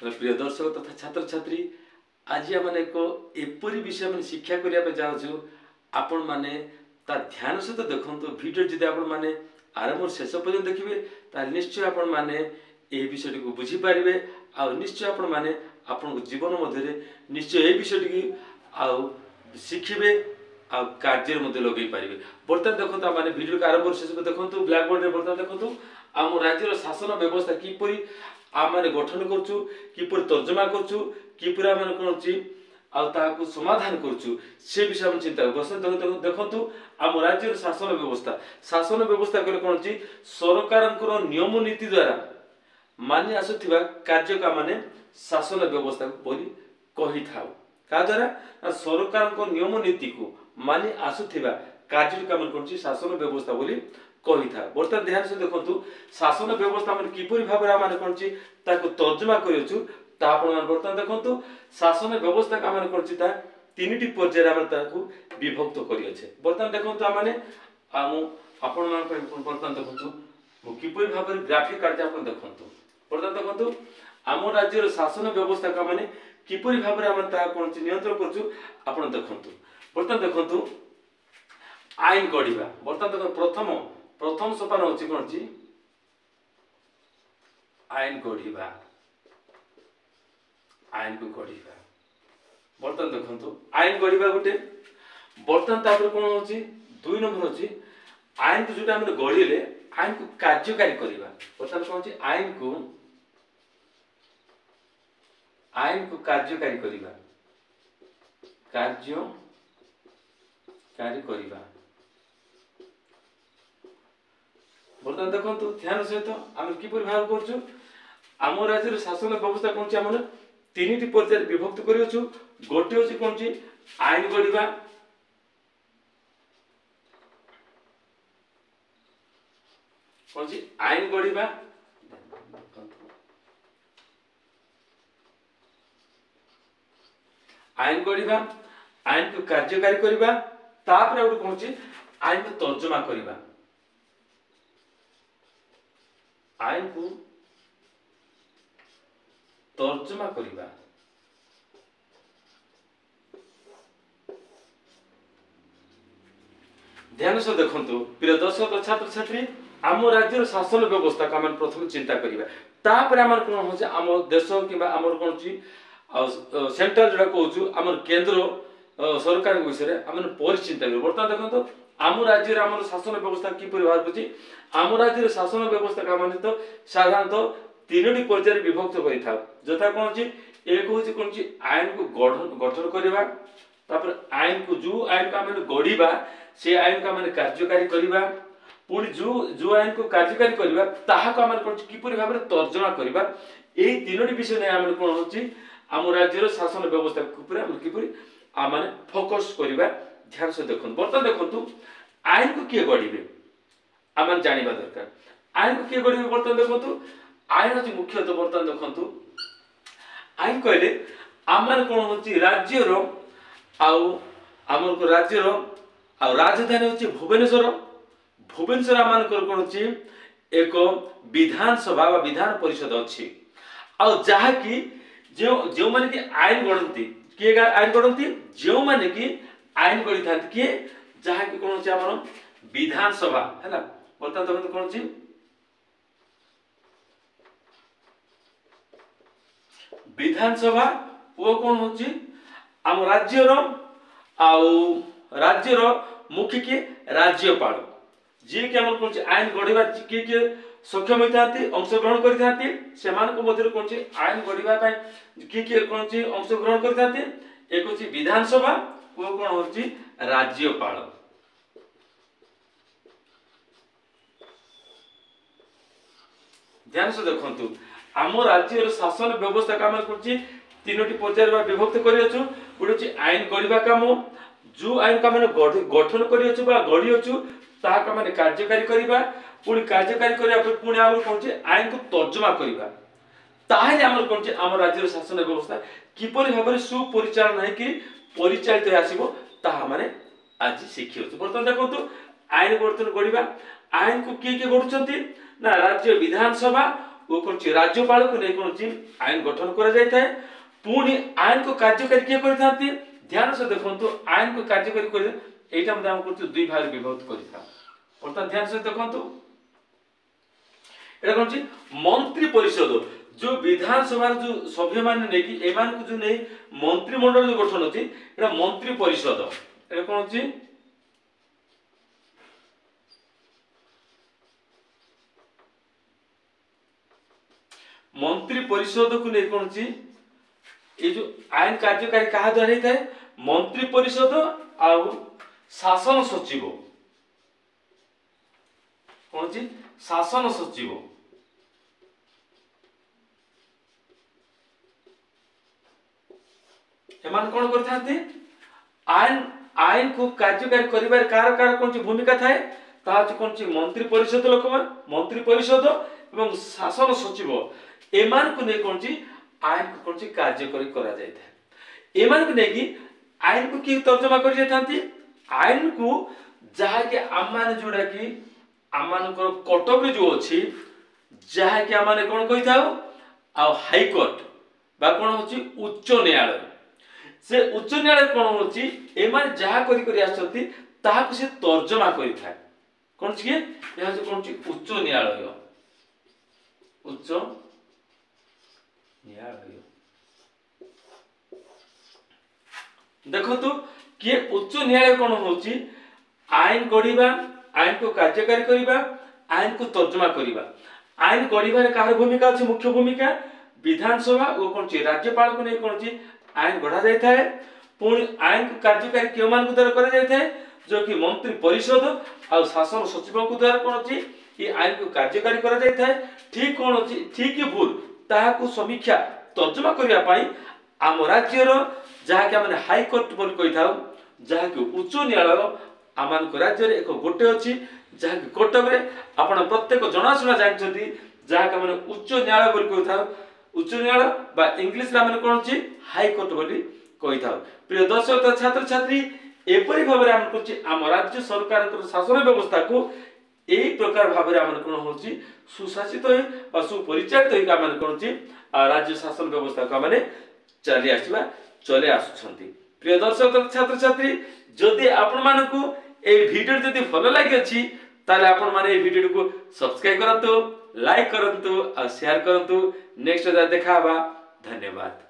प्रिय दर्शक तथा छात्र छात्री आज आम एक एपरी विषय में शिक्षा करने चाहूँ आपण मैंने ध्यान सहित देखो वीडियो जब आपण मैंने आरंभ शेष पर्यटन देखिए निश्चय आपण मैंने विषय को बुझीपारे आ निश्चय आपण मैंने आपण जीवन मध्य निश्चय ये विषय टी शिखे आ कार्य लगे पारे। बर्तमान देखो आम वीडियो आरंभ शेष देखो ब्लैक बोर्ड में बर्तमान देखो आम राज्यर शासन व्यवस्था किपरि आम मैंने गठन करूँ किपर तर्जमा करूँ किपर आम कौन समाधान करूँ से विषय में चिंता बर्तमान देखो आम राज्यर शासन व्यवस्था कले कौन सरकार नियम नीति द्वारा मानि आसुवा कार्य का माने शासन व्यवस्था बोली कही था क्या द्वारा सरकार नियम नीति को मानि आसुवा कार्य का कौन शासन व्यवस्था बोली कही था। बर्तमान ध्यान से देखो शासन व्यवस्था मैंने किपरि भाव में कौन तर्जमा करूँ बर्तमान देखो शासन व्यवस्था का कौन तीन पर्याय विभक्त कर बर्तमान देखो मैंने बर्तमान देखो किपरि भाव ग्राफिक कार्य आप देखो बर्तमान देखो आम राज्यर शासन व्यवस्था का मैंने किपरि भाव में कौन नियंत्रण कर देखो बर्तमान देखो आईन गढ़ा बर्तमान देखो प्रथम सोपान होची कौन आईन गढ़ा आईन को गढ़ा बर्तमान देखो आईन गढ़ा गोटे बर्तमान तापर कौन हो दुई नंबर होची आईन को जोटा हमने गढ़िले आईन को कार्यकारी करवा बर्तमान कौन आईन को कार्यकारी करवा कार्यकारी करवा बर्तमान देखो ध्यान सहित आम किपर भाव कर आम राज्य शासन व्यवस्था कौन आम तीन पर्याय विभक्त कर गोटे हूँ कौन आईन गढ़ा कौन आईन गढ़ा आईन गढ़ा आईन को कार्यकारी करवा तापर कौन आईन को तर्जमा करवा आईन को तर्जमा करवा ध्यान से देखो प्रिय दर्शक छात्र छात्री आम राज्यर शासन व्यवस्था का प्रथम चिंता करवा आम कौन हो आम देश कि आम कौन सेंट्रल जोड़ा कहूँ आम केंद्र सरकार विषय आम परिचिंता कर बर्तमान देखो आम राज्य आम शासन व्यवस्था किपर बाहर करुच्ची आम राज्य शासन व्यवस्था का मान तो साधारणतः तीन पर्याय विभक्त करथा कौन एक हूँ कौन आईन को गठन करवा आईन को जो आईन का मैंने गढ़ा से आईन का मैंने कार्यकारी करवा पुणी जो आईन को कार्यकारी करवा ताहाको आम कौन किपर भाव में तर्जमा करवा यही तीन विषय नहीं आम कौन हो आम राज्यर शासन व्यवस्था किपर आम मैंने फोकस करवा ध्यान से देखो बर्तमान देखो आईन को किए गढ़े आम जाना दरकार आईन को किए गढ़े बर्तमान देखो आईन हूँ मुख्यतः बर्तमान देखो आईन कहले आम कौन हो राज्यर आम राज्यर राजधानी हूँ भुवनेश्वर आम कौन एक विधानसभा विधान परिषद अच्छी आकि जो मैंने कि आईन गढ़ती किए आईन गढ़ती जो मैंने कि आईन गढ़ी था किए जहाँकि कौन आम विधानसभा है बर्तमान देखो कौन विधानसभा वो कौन हो आम राज्यर राज्यर मुख्य किए राज्यपाल जी कि कौन आईन गढ़ा किए सक्षम होता अंशग्रहण करते कौन आईन गढ़ा किए कौन अंशग्रहण करते एक हूँ विधानसभा वो कौन हो राज्यपाल ध्यान से देखो आम राज्यर शासन व्यवस्था काम कर तीन पर्याय विभक्त कर आईन गढ़ा कम जो आईन का मैंने गठन कर ताहा मैंने कार्यकारी करवा पुणी कार्यकारी करने पुणी आम कौन आईन को तर्जमा करवा ताहले आम कौन आम राज्यर शासन व्यवस्था किपरि भाव में सुपरिचालन है परिचालित आसो ताहा माने आज शिखी बर्तमान देखो आईन बर्तन गढ़ा आईन को किए किए गढ़ुंट ना राज्य विधानसभा वो कौन राज्यपाल को नहीं कौन आईन गठन करा जाय थाए पुणी आईन को कार्यकारी किए करथांती ध्यान से देखंतु आईन को कार्यकारी कर एटा हम हम करछु दुई भाग विभक्त करिथा अर्थात ध्यान से देखंतु एटा कौन मंत्री परिषद जो विधानसभा जो सभ्य मान ने कि एमान को जो नहीं मंत्रिमंडल जो गठन अछि एटा मंत्री परिषद एटा कौन अछि मंत्री परिषद को नहीं कौन ये जो आईन कार्यकारी कहा द्वारा ही थाए मंत्री परिषद आउ शासन सचिव कौन शासन सचिव एमान कौन करथांती आईन आईन को कार्यकारी करिबार कार कौन भूमिका थाए ता कौन मंत्री परिषद लोक मंत्री परिषद एवं शासन सचिव एमान को नहीं कौन आईन को कौन कार्यकारी करा जाय थाए एमान को नहीं कि आईन को की तर्जमा कर जाथांती आईन को जहा के आमान जोड़ा कि आमान को कटक रे जो अछि जहा के आमान कोन कहि थाओ आ हाई कोर्ट बा कोन होची उच्च न्यायालय से उच्च न्यायालय कोन होची एमान जहा करि करि आछथि ताहा को से तर्जमा करि थाए कोन छी यहा से कोन छी उच्च न्यायालय उच्च न्यायालय देखो तो कि उच्च न्यायालय कोन होची आईन गढ़िबा आईन को कार्यकारी करिबा आईन को तर्जमा करिबा आईन गढ़िबा रे कार भूमिका अछि मुख्य भूमिका विधानसभा ओ कोन छी राज्यपाल को नै कोन छी आईन गढ़ा जाय थाए पुणी आईन को कार्यकारी केउ मान को द्वारा करा जाय थाए जो कि मंत्री परिषद आ शासन सचिव को द्वारा कोन छी ई आईन को कार्यकारी करा जाय थाए ठीक कोन छी ठीक कि भूल ताहा को समीक्षा तर्जमा करिया पई आम राज्य रो जहा के माने हाई कोर्ट बोल कहि थाउ जहा के उच्च न्यायालय आमान को राज्य रे एक गोटे अछि जहा के कटक रे आपण प्रत्येक जनाशुना जानछथि जहा के माने उच्च न्यायालय बोल कहि थाउ उच्च न्यायालय बा इंग्लिश रा माने कोन अछि हाई कोर्ट बोली कहि थाउ प्रिय दर्शक तथा छात्र छात्री एपरि भाबरे हम कुछ आम राज्य सरकार को शासन व्यवस्था को एही प्रकार भाबरे हम कोन होछि सुशासित होय बा सुपरिचालित होय का माने कोन अछि राज्य शासन व्यवस्था का माने चली आसीबा चले आसुछंती प्रिय दर्शक तथा छात्र छात्री जदि आपण मानकू ए वीडियो जदि भलो लागि अछि ताले आपण माने ए वीडियो को सब्सक्राइब करंतु लाइक करंतु और शेयर करंतु नेक्स्ट देखा बा धन्यवाद।